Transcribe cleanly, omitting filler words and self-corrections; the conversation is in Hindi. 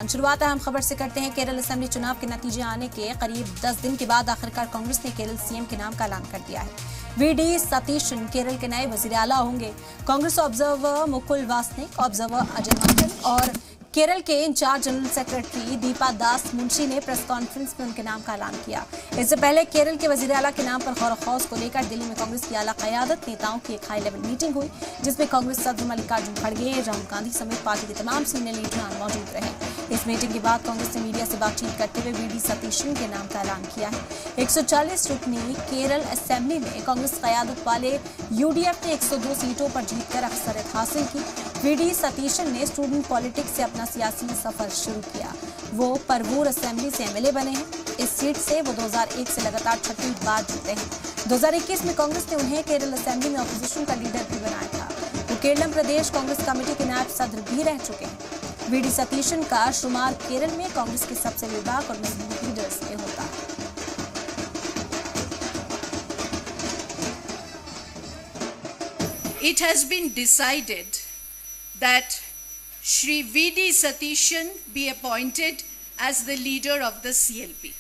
शुरुआत अहम खबर से करते हैं। केरल असेंबली चुनाव के नतीजे आने के करीब 10 दिन के बाद आखिरकार कांग्रेस ने केरल सीएम के नाम का ऐलान कर दिया है। वीडी सतीशन केरल के नए वजीर आला होंगे। कांग्रेस ऑब्जर्वर मुकुल वासनिक, ऑब्जर्वर अजय मंगल और केरल के इंचार्ज जनरल सेक्रेटरी दीपा दास मुंशी ने प्रेस कॉन्फ्रेंस में उनके नाम का ऐलान किया। इससे पहले केरल के वजीर आला के नाम पर गौर खौज को लेकर दिल्ली में कांग्रेस की आला क़यादत नेताओं की एक हाई लेवल मीटिंग हुई, जिसमें कांग्रेस सदर मल्लिकार्जुन खड़गे, राहुल गांधी समेत पार्टी के तमाम सीनियर लीडर मौजूद रहे। इस मीटिंग के बाद कांग्रेस ने मीडिया से बातचीत करते हुए वीडी सतीशन के नाम का ऐलान किया है। 140 रुकनी केरल असेंबली में कांग्रेस क़यादत वाले यूडीएफ ने 102 सीटों पर जीतकर अक्सरियत हासिल की। वीडी सतीशन ने स्टूडेंट पॉलिटिक्स से अपना सियासी सफर शुरू किया। वो परवूर असेंबली से एमएलए बने हैं। इस सीट से वो 2001 से लगातार 36 बार जीते हैं। 2021 में कांग्रेस ने उन्हें केरल असेंबली में ऑपोजिशन का लीडर भी बनाया था। वो केरल प्रदेश कांग्रेस कमेटी के नायब सदर भी रह चुके हैं। वीडी सतीशन का शुमार केरल में कांग्रेस के सबसे विभाग और मजबूत लीडर्स में होता है। It has been decided that Shri V.D. Satishan be appointed as the leader of the CLP.